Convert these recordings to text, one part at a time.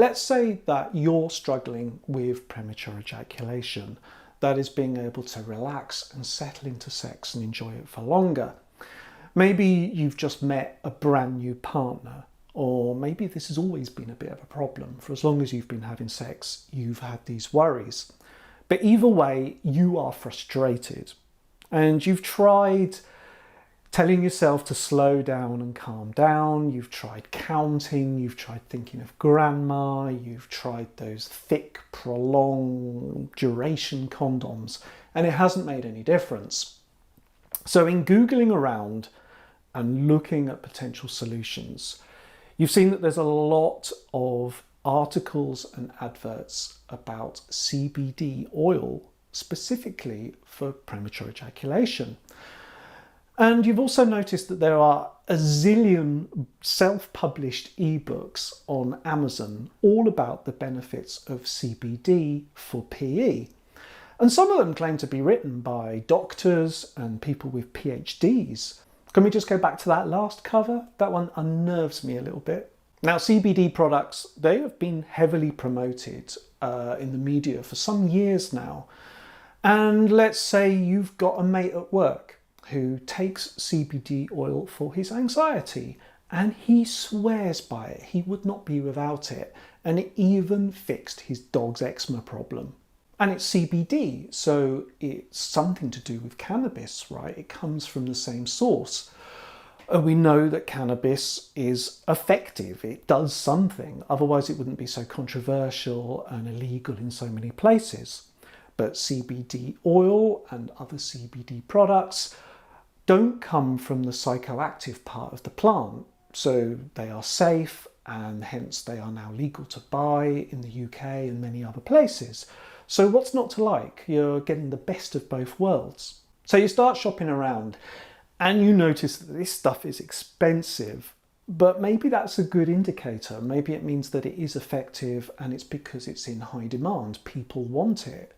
Let's say that you're struggling with premature ejaculation, that is being able to relax and settle into sex and enjoy it for longer. Maybe you've just met a brand new partner, or maybe this has always been a bit of a problem. For as long as you've been having sex, you've had these worries. But either way, you are frustrated and you've tried telling yourself to slow down and calm down. You've tried counting, you've tried thinking of grandma, you've tried those thick, prolonged duration condoms, and it hasn't made any difference. So in Googling around and looking at potential solutions, you've seen that there's a lot of articles and adverts about CBD oil, specifically for premature ejaculation. And you've also noticed that there are a zillion self-published ebooks on Amazon all about the benefits of CBD for PE. And some of them claim to be written by doctors and people with PhDs. Can we just go back to that last cover? That one unnerves me a little bit. Now, CBD products, they have been heavily promoted in the media for some years now. And let's say you've got a mate at work who takes CBD oil for his anxiety, and he swears by it. He would not be without it. And it even fixed his dog's eczema problem. And it's CBD, so it's something to do with cannabis, right? It comes from the same source. We know that cannabis is effective. It does something. Otherwise, it wouldn't be so controversial and illegal in so many places. But CBD oil and other CBD products don't come from the psychoactive part of the plant. So they are safe, and hence they are now legal to buy in the UK and many other places. So what's not to like? You're getting the best of both worlds. So you start shopping around and you notice that this stuff is expensive, but maybe that's a good indicator. Maybe it means that it is effective and it's because it's in high demand. People want it.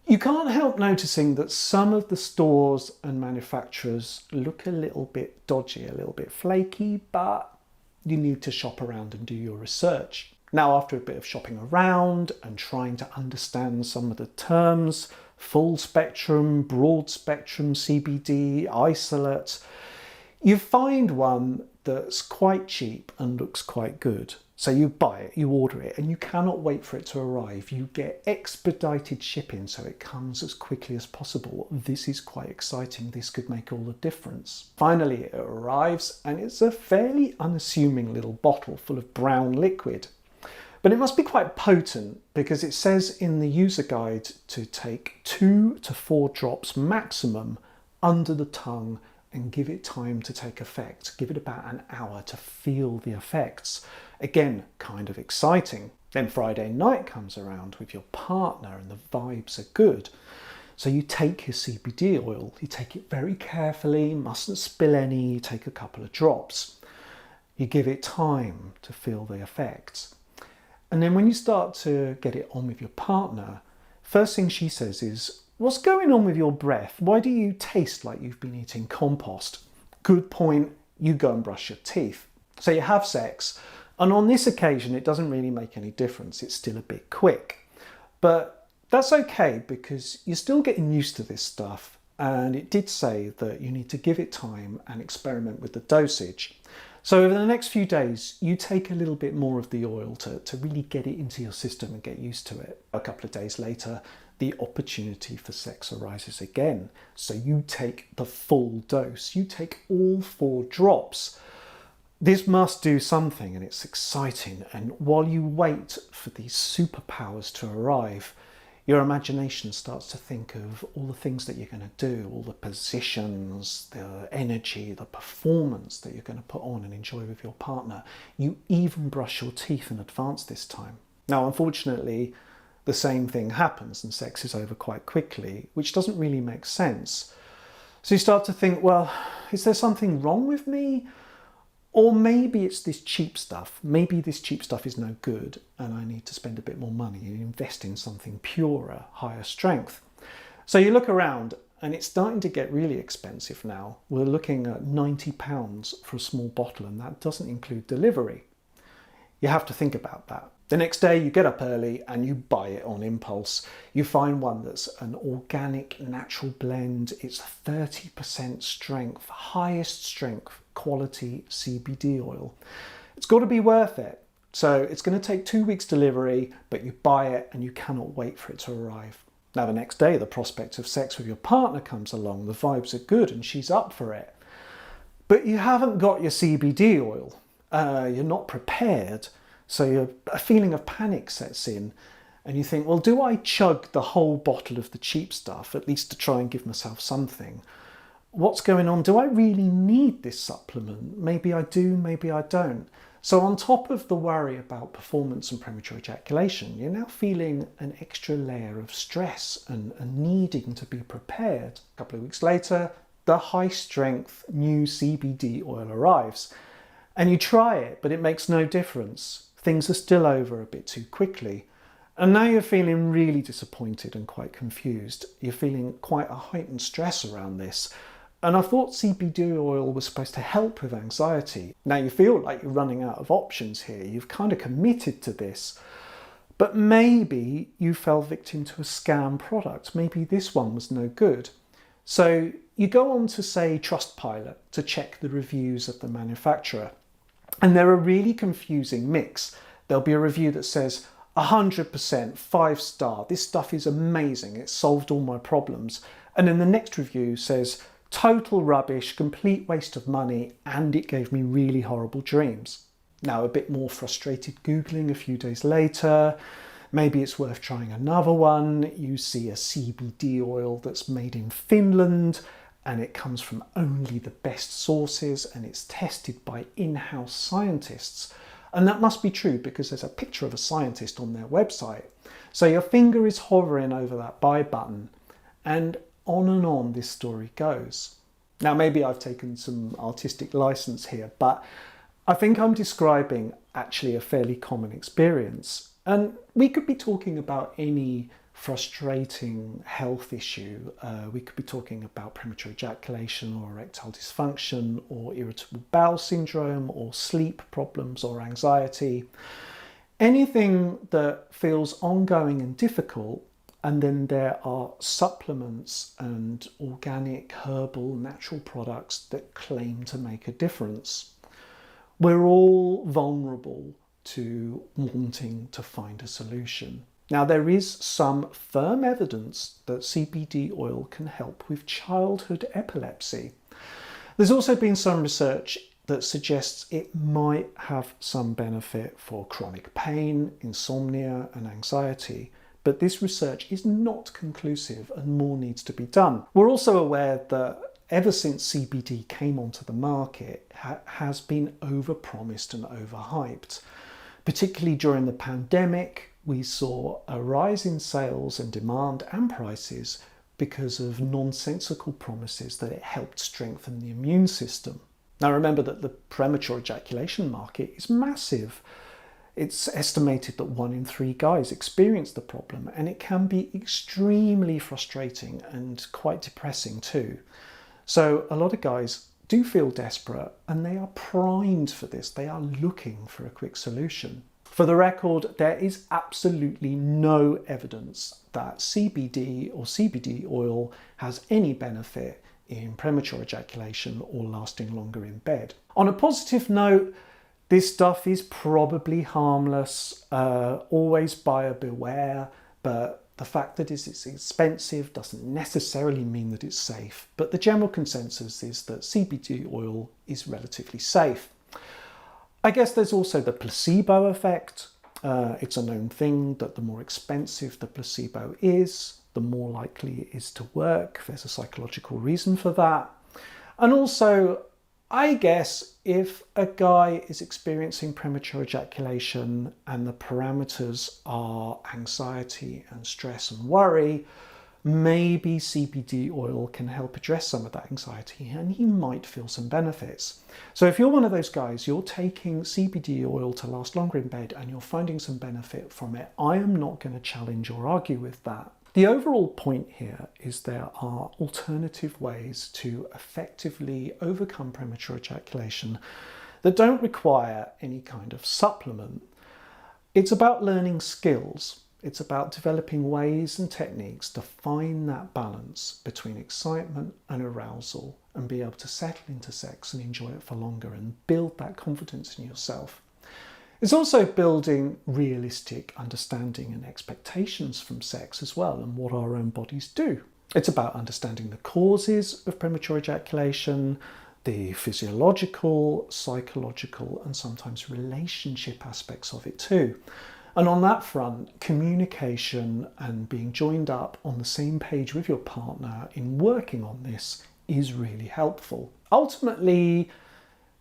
You can't help noticing that some of the stores and manufacturers look a little bit dodgy, a little bit flaky, but you need to shop around and do your research. Now, after a bit of shopping around and trying to understand some of the terms, full spectrum, broad spectrum CBD, isolate, you find one that's quite cheap and looks quite good. So you buy it, you order it, and you cannot wait for it to arrive. You get expedited shipping, so it comes as quickly as possible. This is quite exciting. This could make all the difference. Finally, it arrives, and it's a fairly unassuming little bottle full of brown liquid. But it must be quite potent because it says in the user guide to take 2 to 4 drops maximum under the tongue and give it time to take effect. Give it about an hour to feel the effects. Again, kind of exciting. Then Friday night comes around with your partner and the vibes are good. So you take your CBD oil, you take it very carefully, mustn't spill any, you take a couple of drops. You give it time to feel the effects. And then when you start to get it on with your partner, first thing she says is, "What's going on with your breath? Why do you taste like you've been eating compost?" Good point, you go and brush your teeth. So you have sex, and on this occasion it doesn't really make any difference, it's still a bit quick. But that's okay because you're still getting used to this stuff, and it did say that you need to give it time and experiment with the dosage. So over the next few days, you take a little bit more of the oil to really get it into your system and get used to it. A couple of days later, the opportunity for sex arises again. So you take the full dose. You take all 4 drops. This must do something, and it's exciting. And while you wait for these superpowers to arrive, your imagination starts to think of all the things that you're going to do, all the positions, the energy, the performance that you're going to put on and enjoy with your partner. You even brush your teeth in advance this time. Now, unfortunately, the same thing happens and sex is over quite quickly, which doesn't really make sense. So you start to think, well, is there something wrong with me? Or maybe it's this cheap stuff. Maybe this cheap stuff is no good and I need to spend a bit more money and invest in something purer, higher strength. So you look around and it's starting to get really expensive now. We're looking at £90 for a small bottle, and that doesn't include delivery. You have to think about that. The next day you get up early and you buy it on impulse. You find one that's an organic natural blend. It's 30% strength, highest strength quality CBD oil. It's got to be worth it. So it's going to take 2 weeks delivery, but you buy it and you cannot wait for it to arrive. Now the next day the prospect of sex with your partner comes along. The vibes are good and she's up for it. But you haven't got your CBD oil. You're not prepared. So a feeling of panic sets in and you think, well, do I chug the whole bottle of the cheap stuff, at least to try and give myself something? What's going on? Do I really need this supplement? Maybe I do, maybe I don't. So on top of the worry about performance and premature ejaculation, you're now feeling an extra layer of stress and needing to be prepared. A couple of weeks later, the high strength new CBD oil arrives and you try it, but it makes no difference. Things are still over a bit too quickly. And now you're feeling really disappointed and quite confused. You're feeling quite a heightened stress around this. And I thought CBD oil was supposed to help with anxiety. Now you feel like you're running out of options here. You've kind of committed to this. But maybe you fell victim to a scam product. Maybe this one was no good. So you go on to, say, Trustpilot to check the reviews of the manufacturer. And they're a really confusing mix. There'll be a review that says 100%, 5-star, this stuff is amazing, it solved all my problems. And then the next review says total rubbish, complete waste of money, and it gave me really horrible dreams. Now a bit more frustrated Googling a few days later, maybe it's worth trying another one. You see a CBD oil that's made in Finland, and it comes from only the best sources and it's tested by in-house scientists. And that must be true because there's a picture of a scientist on their website. So your finger is hovering over that buy button and on this story goes. Now maybe I've taken some artistic license here, but I think I'm describing actually a fairly common experience. And we could be talking about any frustrating health issue. We could be talking about premature ejaculation or erectile dysfunction or irritable bowel syndrome or sleep problems or anxiety. Anything that feels ongoing and difficult, and then there are supplements and organic, herbal, natural products that claim to make a difference. We're all vulnerable to wanting to find a solution. Now, there is some firm evidence that CBD oil can help with childhood epilepsy. There's also been some research that suggests it might have some benefit for chronic pain, insomnia, and anxiety. But this research is not conclusive and more needs to be done. We're also aware that ever since CBD came onto the market, has been overpromised and overhyped. Particularly during the pandemic, we saw a rise in sales and demand and prices because of nonsensical promises that it helped strengthen the immune system. Now remember that the premature ejaculation market is massive. It's estimated that 1 in 3 guys experience the problem, and it can be extremely frustrating and quite depressing too. So a lot of guys do feel desperate and they are primed for this. They are looking for a quick solution. For the record, there is absolutely no evidence that CBD or CBD oil has any benefit in premature ejaculation or lasting longer in bed. On a positive note, this stuff is probably harmless, always buyer beware, but the fact that it's expensive doesn't necessarily mean that it's safe. But the general consensus is that CBD oil is relatively safe. I guess there's also the placebo effect. It's a known thing that the more expensive the placebo is, the more likely it is to work. There's a psychological reason for that. And also, I guess if a guy is experiencing premature ejaculation and the parameters are anxiety and stress and worry, maybe CBD oil can help address some of that anxiety and he might feel some benefits. So if you're one of those guys, you're taking CBD oil to last longer in bed and you're finding some benefit from it, I am not going to challenge or argue with that. The overall point here is there are alternative ways to effectively overcome premature ejaculation that don't require any kind of supplement. It's about learning skills. It's about developing ways and techniques to find that balance between excitement and arousal and be able to settle into sex and enjoy it for longer and build that confidence in yourself. It's also building realistic understanding and expectations from sex as well and what our own bodies do. It's about understanding the causes of premature ejaculation, the physiological, psychological, and sometimes relationship aspects of it too. And on that front, communication and being joined up on the same page with your partner in working on this is really helpful. Ultimately,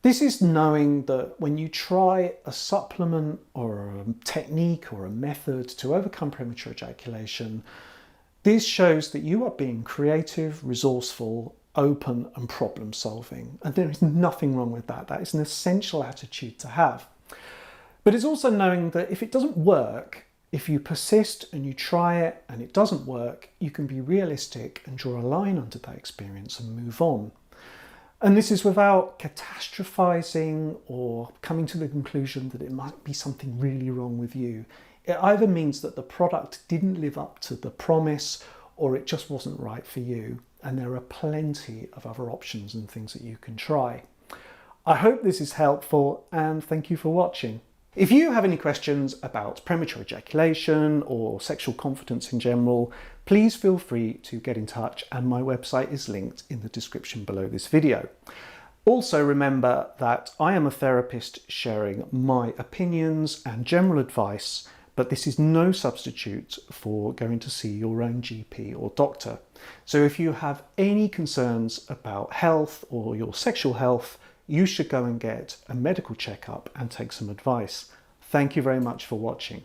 this is knowing that when you try a supplement or a technique or a method to overcome premature ejaculation, this shows that you are being creative, resourceful, open and problem solving. And there is nothing wrong with that. That is an essential attitude to have. But it's also knowing that if it doesn't work, if you persist and you try it and it doesn't work, you can be realistic and draw a line under that experience and move on. And this is without catastrophizing or coming to the conclusion that it might be something really wrong with you. It either means that the product didn't live up to the promise or it just wasn't right for you. And there are plenty of other options and things that you can try. I hope this is helpful and thank you for watching. If you have any questions about premature ejaculation or sexual confidence in general, please feel free to get in touch and my website is linked in the description below this video. Also remember that I am a therapist sharing my opinions and general advice, but this is no substitute for going to see your own GP or doctor. So if you have any concerns about health or your sexual health, you should go and get a medical checkup and take some advice. Thank you very much for watching.